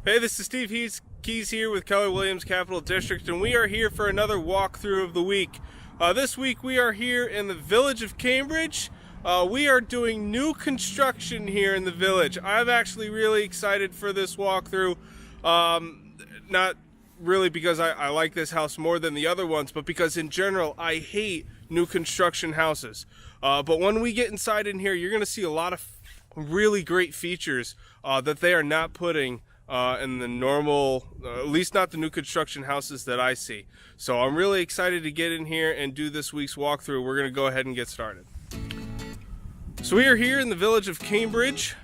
Hey, this is Steve Keys here with Keller Williams Capital District, and we are here for another walkthrough of the week. This week we are here in the village of Cambridge. We are doing new construction here in the village. I'm actually really excited for this walkthrough. Not really because I like this house more than the other ones, but because in general I hate new construction houses. But when we get inside in here, you're going to see a lot of really great features that they are not putting in the normal, at least not the new construction houses that I see. So I'm really excited to get in here and do this week's walkthrough. We're going to go ahead and get started. So we are here in the village of Cambridge.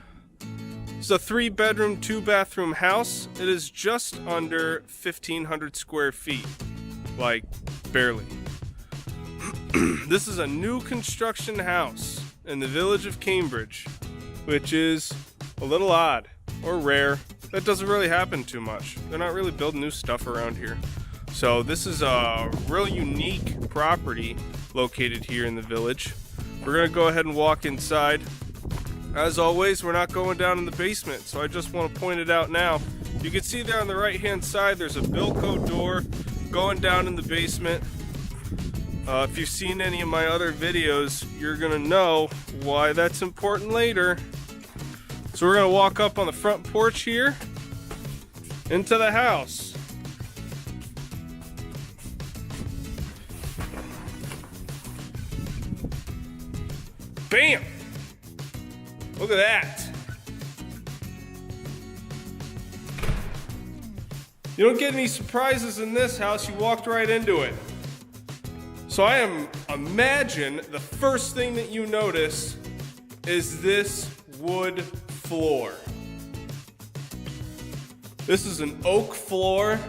It's a 3-bedroom, 2-bathroom house. It is just under 1,500 square feet, like barely. This is a new construction house in the village of Cambridge, which is a little odd or rare. That doesn't really happen too much. They're not really building new stuff around here. So this is a really unique property located here in the village. We're gonna go ahead and walk inside. As always, we're not going down in the basement, so I just want to point it out now. You can see there on the right hand side there's a bilco door going down in the basement. If you've seen any of my other videos, you're gonna know why that's important later. So we're gonna walk up on the front porch here into the house. Bam! Look at that. You don't get any surprises in this house. You walked right into it. So imagine the first thing that you notice is this wood floor. This is an oak floor.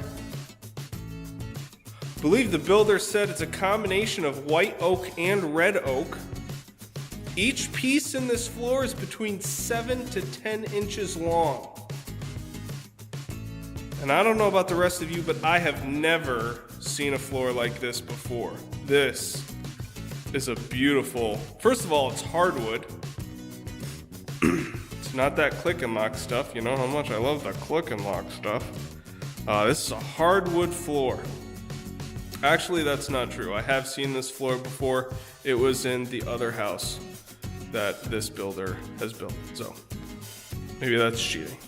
I believe the builder said it's a combination of white oak and red oak. Each piece in this floor is between 7 to 10 inches long. And I don't know about the rest of you, but I have never seen a floor like this before. This is a beautiful, first of all, it's hardwood. It's not that click and lock stuff. You know how much I love that click and lock stuff. This is a hardwood floor. Actually, that's not true. I have seen this floor before. It was in the other house that this builder has built. So maybe that's cheating.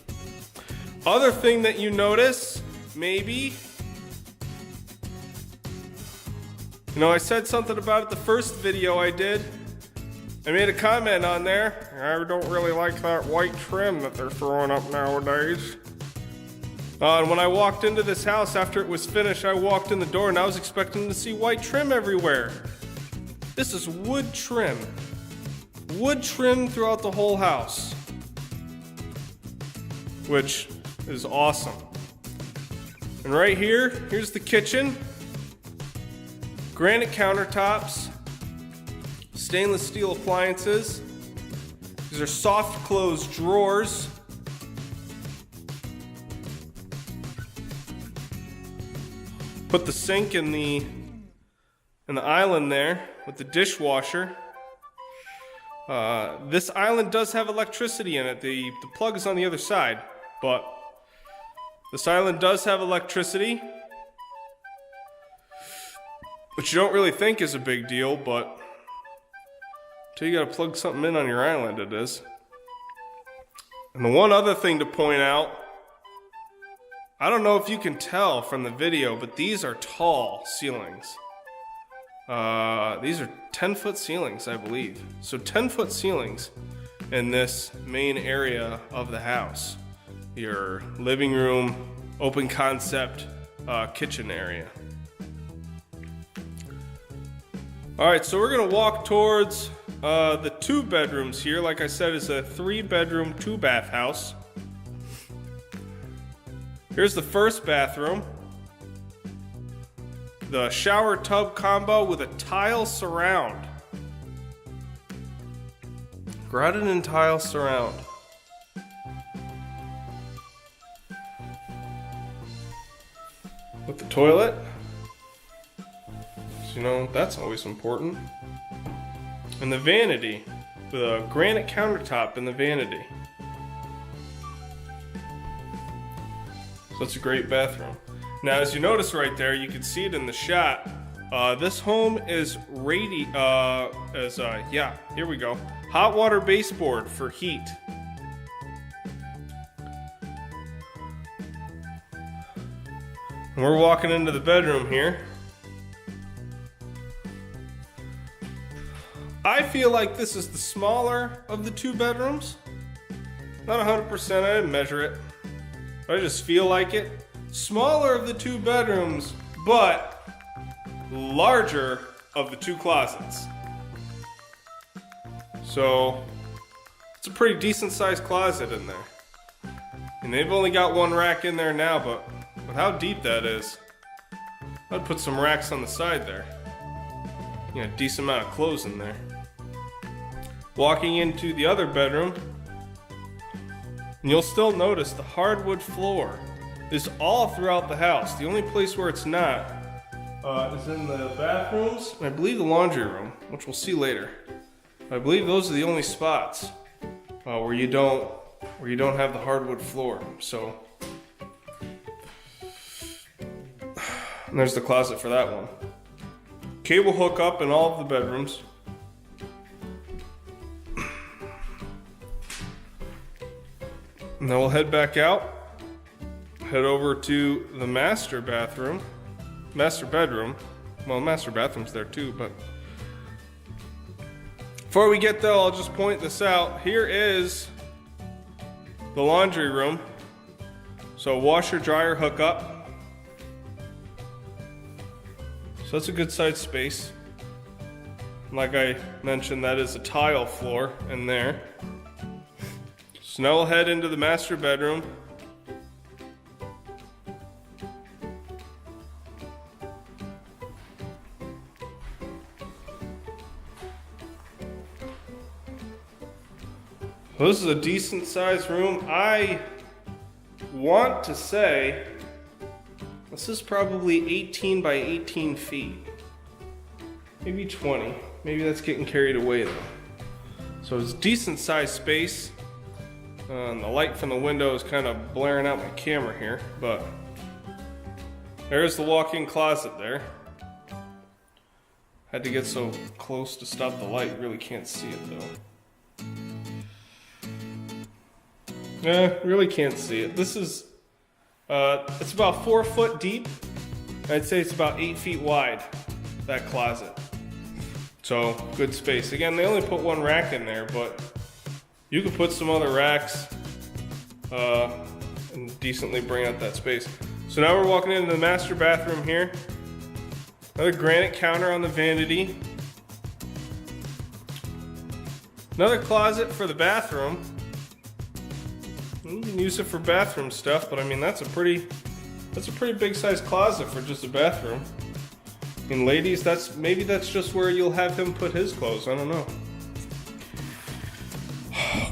Other thing that you notice, maybe, you know, I said something about it the first video I did. I made a comment on there. I don't really like that white trim that they're throwing up nowadays. And when I walked into this house after it was finished, I walked in the door and I was expecting to see white trim everywhere. This is wood trim. Wood trim throughout the whole house, which is awesome. And right here, here's the kitchen. Granite countertops, stainless steel appliances. These are soft close drawers. Put the sink in the island there with the dishwasher. This island does have electricity in it. The plug is on the other side, but this island does have electricity, which you don't really think is a big deal, but until you gotta plug something in on your island, it is. And the one other thing to point out, I don't know if you can tell from the video, but these are tall ceilings. These are 10-foot ceilings, I believe. So 10-foot ceilings in this main area of the house. Your living room, open concept, kitchen area. All right, so we're gonna walk towards the 2 bedrooms here. Like I said, it's a 3-bedroom, 2-bath house. Here's the first bathroom. The shower tub combo with a tile surround. Granite and tile surround. With the toilet. So, you know, that's always important. And the vanity, with a granite countertop in the vanity. So it's a great bathroom. Now, as you notice right there, you can see it in the shot. This home is here we go. Hot water baseboard for heat. And we're walking into the bedroom here. I feel like this is the smaller of the two bedrooms. Not 100%, I didn't measure it. But I just feel like it. Smaller of the two bedrooms, but larger of the two closets. So, it's a pretty decent sized closet in there. And they've only got one rack in there now, but with how deep that is, I'd put some racks on the side there. You know, decent amount of clothes in there. Walking into the other bedroom, and you'll still notice the hardwood floor is all throughout the house. The only place where it's not is in the bathrooms, and I believe the laundry room, which we'll see later. I believe those are the only spots where you don't have the hardwood floor. So, and there's the closet for that one. Cable hookup in all of the bedrooms. And then we'll head back out, head over to the master bedroom. Well, master bathroom's there too, but before we get there, I'll just point this out. Here is the laundry room. So washer dryer hookup. So that's a good sized space. Like I mentioned, that is a tile floor in there. So now we'll head into the master bedroom. So this is a decent sized room. I want to say this is probably 18 by 18 feet. Maybe 20. Maybe that's getting carried away though. So it's a decent sized space. The light from the window is kind of blaring out my camera here, but there's the walk-in closet there. Had to get so close to stop the light, really can't see it though. Really can't see it. This is, it's about 4 foot deep. I'd say it's about 8 feet wide, that closet. So, good space. Again, they only put one rack in there, but you could put some other racks and decently bring out that space. So now we're walking into the master bathroom here. Another granite counter on the vanity. Another closet for the bathroom. You can use it for bathroom stuff, but I mean that's a pretty big sized closet for just a bathroom. And ladies, maybe that's just where you'll have him put his clothes. I don't know.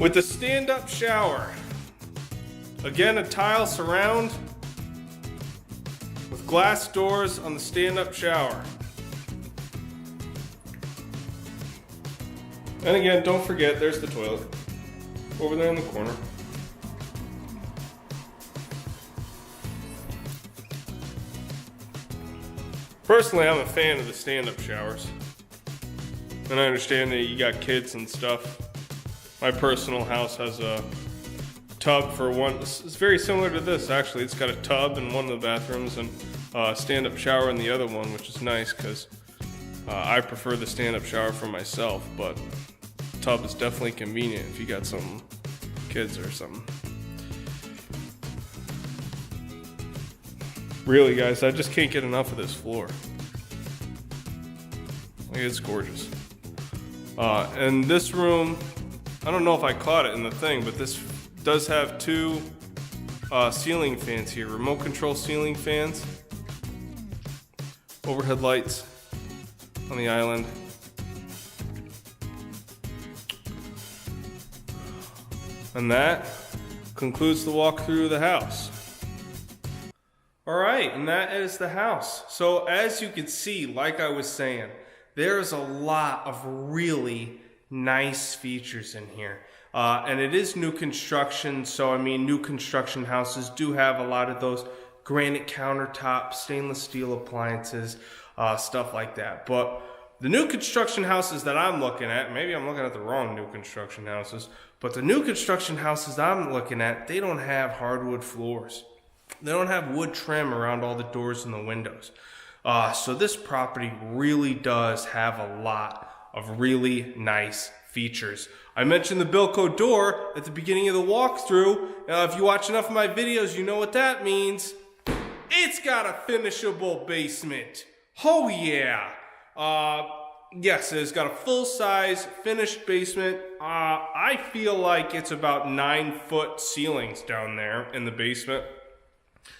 With the stand-up shower. Again, a tile surround with glass doors on the stand-up shower. And again, don't forget, there's the toilet over there in the corner. Personally, I'm a fan of the stand-up showers. And I understand that you got kids and stuff. My personal house has a tub for one. It's very similar to this, actually. It's got a tub in one of the bathrooms and a stand-up shower in the other one, which is nice because I prefer the stand-up shower for myself, but the tub is definitely convenient if you got some kids or something. Really, guys, I just can't get enough of this floor. Like, it's gorgeous. And this room, I don't know if I caught it in the thing, but this does have two ceiling fans here, remote control ceiling fans, overhead lights on the island. And that concludes the walkthrough of the house. All right, and that is the house. So as you can see, like I was saying, there's a lot of really nice features in here. And it is new construction, so I mean, new construction houses do have a lot of those granite countertops, stainless steel appliances, stuff like that. But the new construction houses that I'm looking at, maybe I'm looking at the wrong new construction houses, but the new construction houses I'm looking at, they don't have hardwood floors. They don't have wood trim around all the doors and the windows. So this property really does have a lot of really nice features. I mentioned the bilco door at the beginning of the walkthrough. If you watch enough of my videos, you know what that means. It's got a finishable basement. Oh yeah. Yes, it's got a full-size finished basement. I feel like it's about 9-foot ceilings down there in the basement.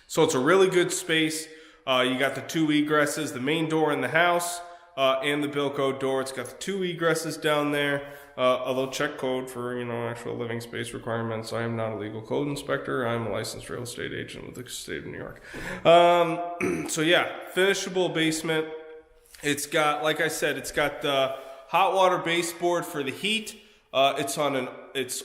So it's a really good space. You got the 2 egresses, the main door in the house, and the bilco door. It's got the 2 egresses down there. Although check code for, actual living space requirements. I am not a legal code inspector. I'm a licensed real estate agent with the state of New York. So yeah, finishable basement. It's got, like I said, it's got the hot water baseboard for the heat. It's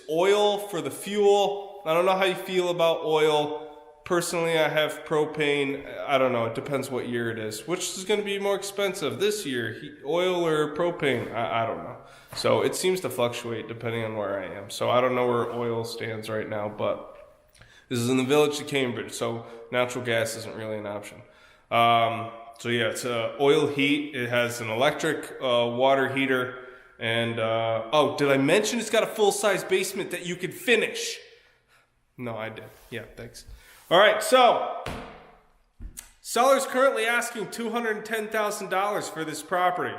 oil for the fuel. I don't know how you feel about oil. Personally, I have propane. I don't know. It depends what year it is. Which is going to be more expensive this year, oil or propane? I don't know. So it seems to fluctuate depending on where I am. So I don't know where oil stands right now, but this is in the village of Cambridge, so natural gas isn't really an option. So yeah, it's oil heat. It has an electric water heater. And, did I mention it's got a full-size basement that you could finish? No, I did. Yeah, thanks. All right, so seller's currently asking $210,000 for this property.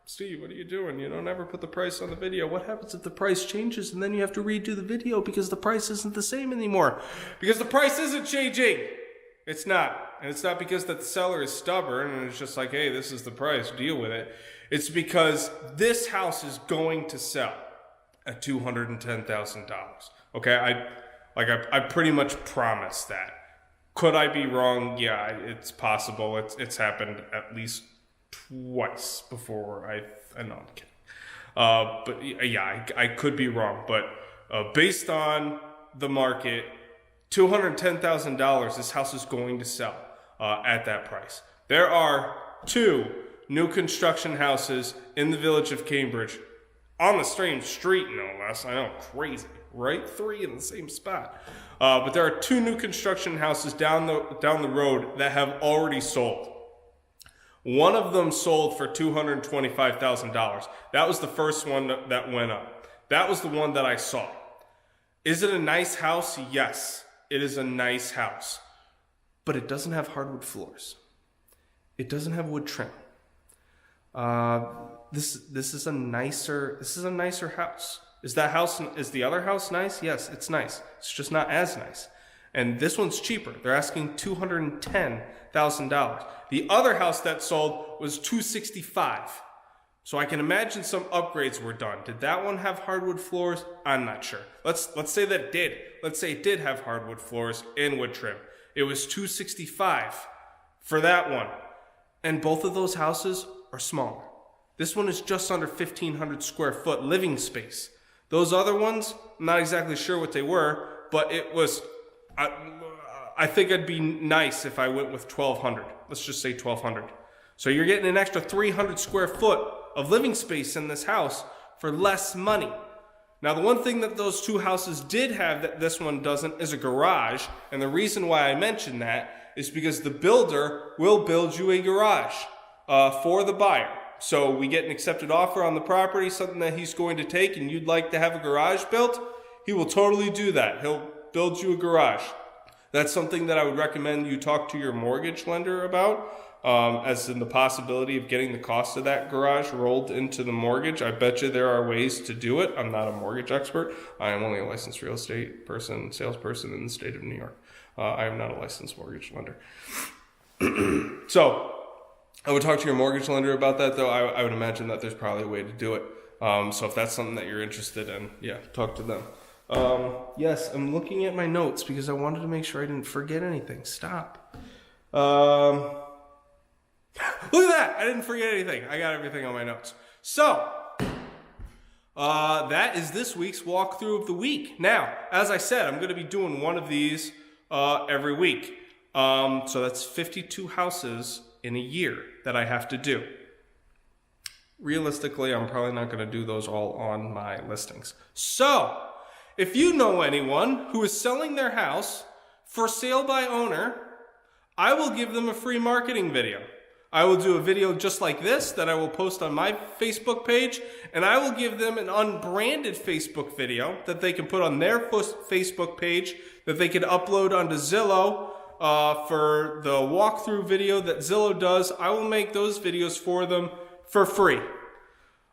Steve, what are you doing? You don't ever put the price on the video. What happens if the price changes and then you have to redo the video because the price isn't the same anymore? Because the price isn't changing. It's not. And it's not because that the seller is stubborn and it's just like, hey, this is the price, deal with it. It's because this house is going to sell at $210,000. Okay, I pretty much promised that. Could I be wrong? Yeah, it's possible. It's happened at least twice before. No, I'm kidding. But yeah, I could be wrong. But based on the market, $210,000, this house is going to sell at that price. There are 2 new construction houses in the village of Cambridge on the same street, no less. I know, crazy, right? 3 in the same spot. But there are 2 new construction houses down the road that have already sold. One of them sold for $225,000. That was the first one that went up. That was the one that I saw. Is it a nice house? Yes, it is a nice house. But it doesn't have hardwood floors. It doesn't have wood trim. This is a nicer house. Is the other house nice? Yes, it's nice. It's just not as nice. And this one's cheaper. They're asking $210,000. The other house that sold was $265,000. So I can imagine some upgrades were done. Did that one have hardwood floors? I'm not sure. Let's say that it did. Let's say it did have hardwood floors and wood trim. It was $265,000 for that one. And both of those houses are smaller. This one is just under 1,500 square foot living space. Those other ones, I'm not exactly sure what they were, but it was, I think it'd be nice if I went with 1,200. Let's just say 1,200. So you're getting an extra 300 square foot of living space in this house for less money. Now, the one thing that those 2 houses did have that this one doesn't is a garage. And the reason why I mention that is because the builder will build you a garage for the buyer. So we get an accepted offer on the property, something that he's going to take, and you'd like to have a garage built, he will totally do that. He'll build you a garage. That's something that I would recommend you talk to your mortgage lender about, as in the possibility of getting the cost of that garage rolled into the mortgage. I bet you there are ways to do it. I'm not a mortgage expert. I am only a licensed real estate person, salesperson in the state of New York. I am not a licensed mortgage lender. So I would talk to your mortgage lender about that, though. I would imagine that there's probably a way to do it. So if that's something that you're interested in, yeah, talk to them. Yes, I'm looking at my notes because I wanted to make sure I didn't forget anything. Stop. Look at that! I didn't forget anything. I got everything on my notes. So, that is this week's walkthrough of the week. Now, as I said, I'm going to be doing one of these every week. So that's 52 houses in a year that I have to do. Realistically, I'm probably not going to do those all on my listings. So, if you know anyone who is selling their house for sale by owner, I will give them a free marketing video. I will do a video just like this that I will post on my Facebook page, and I will give them an unbranded Facebook video that they can put on their Facebook page that they can upload onto Zillow for the walkthrough video that Zillow does. I will make those videos for them for free.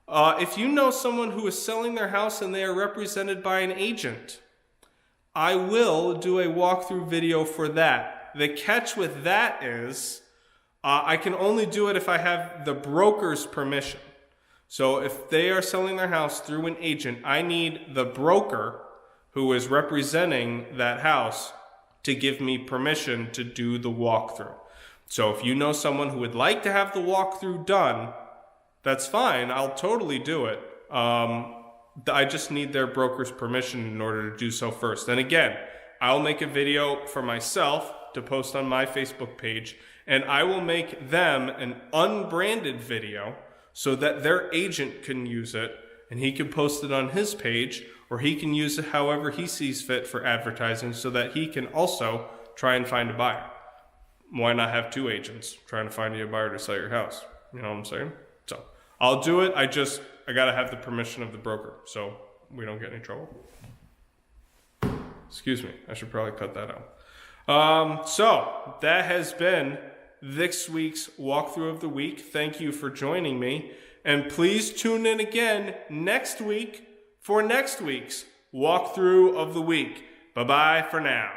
If you know someone who is selling their house and they are represented by an agent, I will do a walkthrough video for that. The catch with that is I can only do it if I have the broker's permission. So if they are selling their house through an agent, I need the broker who is representing that house to give me permission to do the walkthrough. So if you know someone who would like to have the walkthrough done, that's fine. I'll totally do it. I just need their broker's permission in order to do so first. And again, I'll make a video for myself to post on my Facebook page, and I will make them an unbranded video so that their agent can use it, and he can post it on his page, or he can use it however he sees fit for advertising so that he can also try and find a buyer. Why not have two agents trying to find you a buyer to sell your house? You know what I'm saying? So I'll do it. I got to have the permission of the broker so we don't get any trouble. Excuse me. I should probably cut that out. So that has been this week's walkthrough of the week. Thank you for joining me. And please tune in again next week for next week's walkthrough of the week. Bye-bye for now.